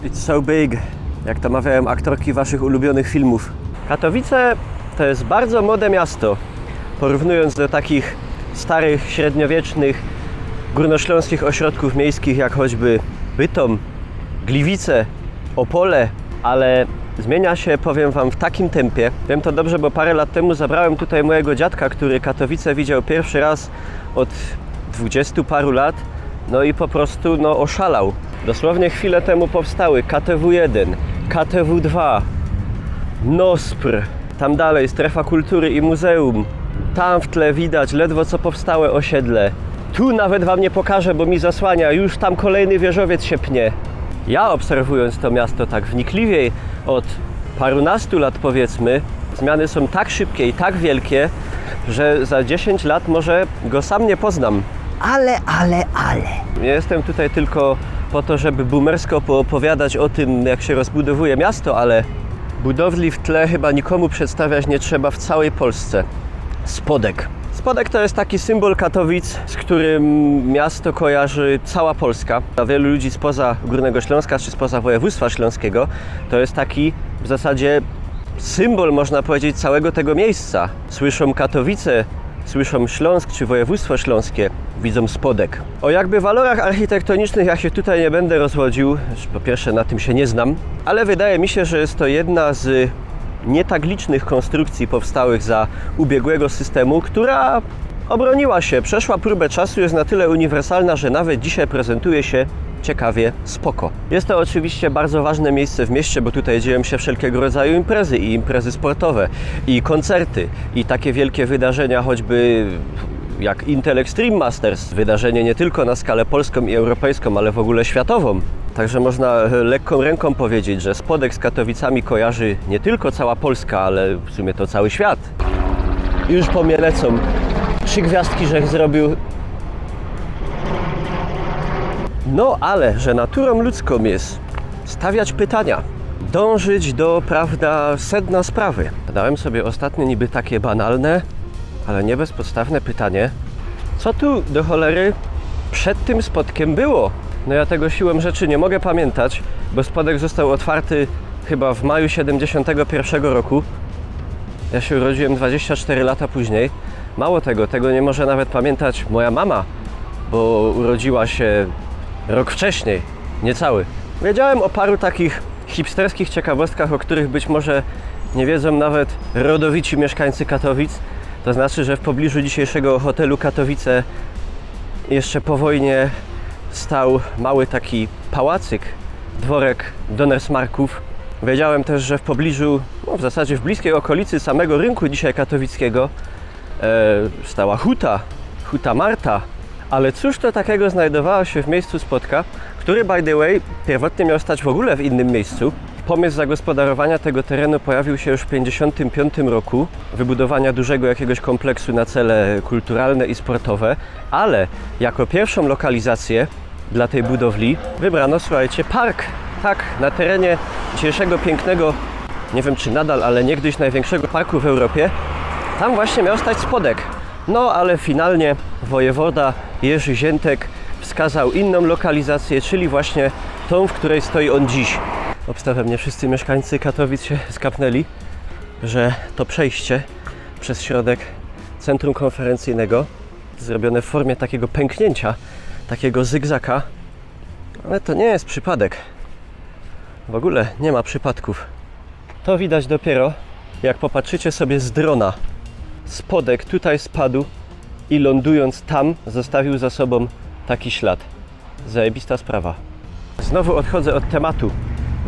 It's so big, jak to mawiają aktorki waszych ulubionych filmów. Katowice to jest bardzo młode miasto, porównując do takich starych, średniowiecznych, górnośląskich ośrodków miejskich, jak choćby Bytom, Gliwice, Opole, ale zmienia się, powiem wam, w takim tempie. Wiem to dobrze, bo parę lat temu zabrałem tutaj mojego dziadka, który Katowice widział pierwszy raz od 20 paru lat, no i po prostu oszalał. Dosłownie chwilę temu powstały KTW1, KTW2, NOSPR, tam dalej strefa kultury i muzeum. Tam w tle widać ledwo co powstałe osiedle. Tu nawet wam nie pokażę, bo mi zasłania, już tam kolejny wieżowiec się pnie. Ja obserwując to miasto tak wnikliwiej od parunastu lat powiedzmy, zmiany są tak szybkie i tak wielkie, że za 10 lat może go sam nie poznam. Ale. Nie jestem tutaj tylko po to, żeby boomersko poopowiadać o tym, jak się rozbudowuje miasto, ale budowli w tle chyba nikomu przedstawiać nie trzeba w całej Polsce. Spodek. Spodek to jest taki symbol Katowic, z którym miasto kojarzy cała Polska. Dla wielu ludzi spoza Górnego Śląska czy spoza województwa śląskiego to jest taki w zasadzie symbol, można powiedzieć, całego tego miejsca. Słyszą Katowice, słyszą Śląsk czy województwo śląskie, widzą Spodek. O jakby walorach architektonicznych ja się tutaj nie będę rozwodził, po pierwsze na tym się nie znam, ale wydaje mi się, że jest to jedna z nie tak licznych konstrukcji powstałych za ubiegłego systemu, która obroniła się, przeszła próbę czasu, jest na tyle uniwersalna, że nawet dzisiaj prezentuje się ciekawie, spoko. Jest to oczywiście bardzo ważne miejsce w mieście, bo tutaj dzieją się wszelkiego rodzaju imprezy i imprezy sportowe, i koncerty, i takie wielkie wydarzenia, choćby jak Intel Extreme Masters. Wydarzenie nie tylko na skalę polską i europejską, ale w ogóle światową. Także można lekką ręką powiedzieć, że Spodek z Katowicami kojarzy nie tylko cała Polska, ale w sumie to cały świat. Już po mnie lecą. 3 gwiazdki, żech zrobił. No ale, że naturą ludzką jest stawiać pytania, dążyć do, prawda, sedna sprawy. Dałem sobie ostatnio niby takie banalne, ale nie bezpodstawne pytanie, co tu do cholery przed tym Spodkiem było? No ja tego siłą rzeczy nie mogę pamiętać, bo Spodek został otwarty chyba w maju 71 roku. Ja się urodziłem 24 lata później. Mało tego nie może nawet pamiętać moja mama, bo urodziła się rok wcześniej, niecały. Wiedziałem o paru takich hipsterskich ciekawostkach, o których być może nie wiedzą nawet rodowici mieszkańcy Katowic. To znaczy, że w pobliżu dzisiejszego hotelu Katowice jeszcze po wojnie stał mały taki pałacyk, dworek Donnersmarków. Wiedziałem też, że w pobliżu, w zasadzie w bliskiej okolicy samego rynku dzisiaj katowickiego stała huta Marta. Ale cóż to takiego znajdowało się w miejscu Spodka, który, by the way, pierwotnie miał stać w ogóle w innym miejscu. Pomysł zagospodarowania tego terenu pojawił się już w 1955 roku, wybudowania dużego jakiegoś kompleksu na cele kulturalne i sportowe, ale jako pierwszą lokalizację dla tej budowli wybrano, słuchajcie, park. Tak, na terenie dzisiejszego pięknego, nie wiem czy nadal, ale niegdyś największego parku w Europie, tam właśnie miał stać Spodek. No ale finalnie wojewoda Jerzy Ziętek wskazał inną lokalizację, czyli właśnie tą, w której stoi on dziś. Obstawiam, nie wszyscy mieszkańcy Katowic się skapnęli, że to przejście przez środek centrum konferencyjnego, zrobione w formie takiego pęknięcia, takiego zygzaka, ale to nie jest przypadek. W ogóle nie ma przypadków. To widać dopiero, jak popatrzycie sobie z drona. Spodek tutaj spadł i lądując tam zostawił za sobą taki ślad. Zajebista sprawa. Znowu odchodzę od tematu.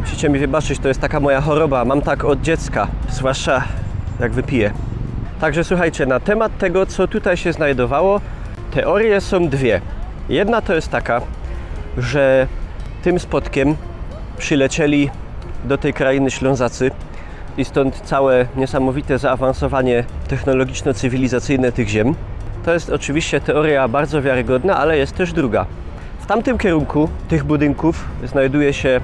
Musicie mi wybaczyć, to jest taka moja choroba. Mam tak od dziecka, zwłaszcza jak wypiję. Także słuchajcie, na temat tego, co tutaj się znajdowało, teorie są dwie. Jedna to jest taka, że tym Spodkiem przylecieli do tej krainy Ślązacy i stąd całe niesamowite zaawansowanie technologiczno-cywilizacyjne tych ziem. To jest oczywiście teoria bardzo wiarygodna, ale jest też druga. W tamtym kierunku tych budynków znajduje się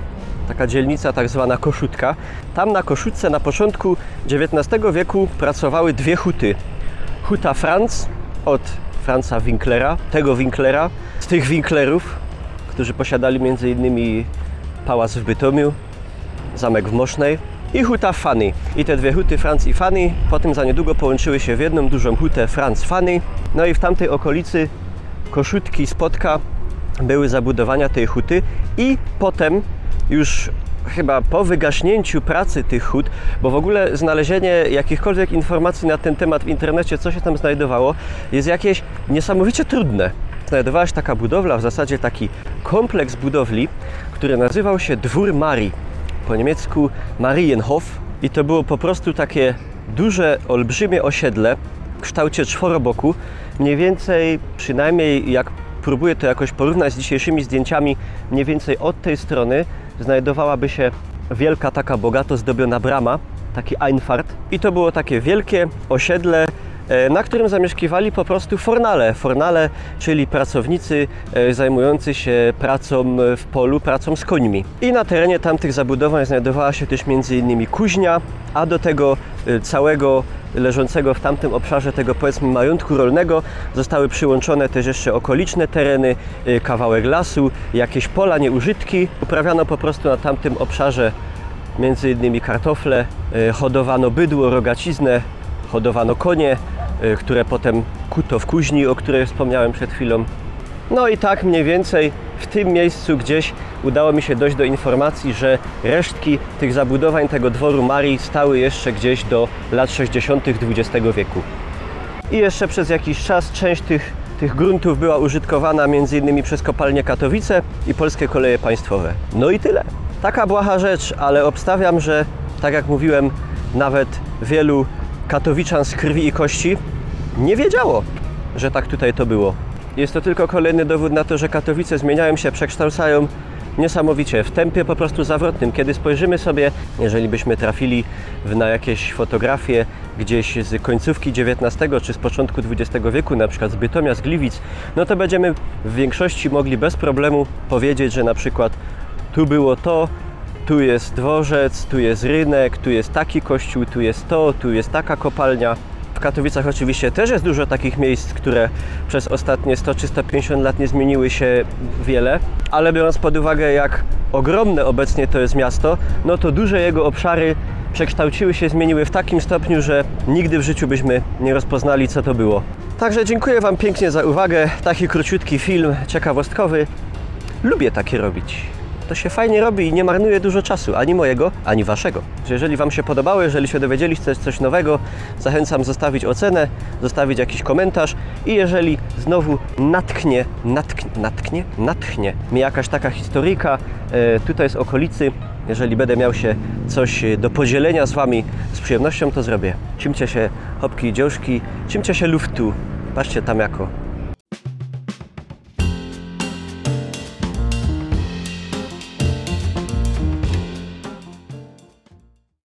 taka dzielnica tak zwana Koszutka. Tam na Koszutce na początku XIX wieku pracowały dwie huty. Huta Franz od Franza Winklera, tego Winklera, z tych Winklerów, którzy posiadali m.in. pałac w Bytomiu, zamek w Mosznej i huta Fany. I te dwie huty, Franz i Fanny, potem za niedługo połączyły się w jedną dużą hutę Franz Fanny. No i w tamtej okolicy Koszutki, Spodka były zabudowania tej huty i potem już chyba po wygaśnięciu pracy tych hut, bo w ogóle znalezienie jakichkolwiek informacji na ten temat w internecie, co się tam znajdowało, jest jakieś niesamowicie trudne. Znajdowała się taka budowla, w zasadzie taki kompleks budowli, który nazywał się Dwór Marii, po niemiecku Marienhof, i to było po prostu takie duże, olbrzymie osiedle w kształcie czworoboku, mniej więcej, przynajmniej jak próbuję to jakoś porównać z dzisiejszymi zdjęciami, mniej więcej od tej strony znajdowałaby się wielka, taka bogato zdobiona brama, taki Einfahrt, i to było takie wielkie osiedle, na którym zamieszkiwali po prostu fornale. Fornale, czyli pracownicy zajmujący się pracą w polu, pracą z końmi. I na terenie tamtych zabudowań znajdowała się też m.in. kuźnia, a do tego całego leżącego w tamtym obszarze tego, powiedzmy, majątku rolnego zostały przyłączone też jeszcze okoliczne tereny, kawałek lasu, jakieś pola, nieużytki. Uprawiano po prostu na tamtym obszarze m.in. kartofle, hodowano bydło, rogaciznę, hodowano konie, które potem kuto w kuźni, o której wspomniałem przed chwilą. No i tak mniej więcej w tym miejscu gdzieś udało mi się dojść do informacji, że resztki tych zabudowań tego dworu Marii stały jeszcze gdzieś do lat 60. XX wieku. I jeszcze przez jakiś czas część tych gruntów była użytkowana m.in. przez kopalnię Katowice i Polskie Koleje Państwowe. No i tyle. Taka błaha rzecz, ale obstawiam, że tak jak mówiłem, nawet wielu katowiczan z krwi i kości nie wiedziało, że tak tutaj to było. Jest to tylko kolejny dowód na to, że Katowice zmieniają się, przekształcają niesamowicie, w tempie po prostu zawrotnym. Kiedy spojrzymy sobie, jeżeli byśmy trafili na jakieś fotografie gdzieś z końcówki XIX czy z początku XX wieku, na przykład z Bytomia, z Gliwic, no to będziemy w większości mogli bez problemu powiedzieć, że na przykład tu było to, tu jest dworzec, tu jest rynek, tu jest taki kościół, tu jest to, tu jest taka kopalnia. W Katowicach oczywiście też jest dużo takich miejsc, które przez ostatnie 100 czy 150 lat nie zmieniły się wiele, ale biorąc pod uwagę, jak ogromne obecnie to jest miasto, no to duże jego obszary przekształciły się, zmieniły w takim stopniu, że nigdy w życiu byśmy nie rozpoznali, co to było. Także dziękuję Wam pięknie za uwagę. Taki króciutki film ciekawostkowy. Lubię takie robić. To się fajnie robi i nie marnuje dużo czasu, ani mojego, ani Waszego. Jeżeli Wam się podobało, jeżeli się dowiedzieliście coś nowego, zachęcam zostawić ocenę, zostawić jakiś komentarz i jeżeli znowu natchnie mnie jakaś taka historyjka tutaj z okolicy, jeżeli będę miał się coś do podzielenia z Wami, z przyjemnością to zrobię. Cimcie się hopki i dziołszki, cimcie się luftu, patrzcie tam jako.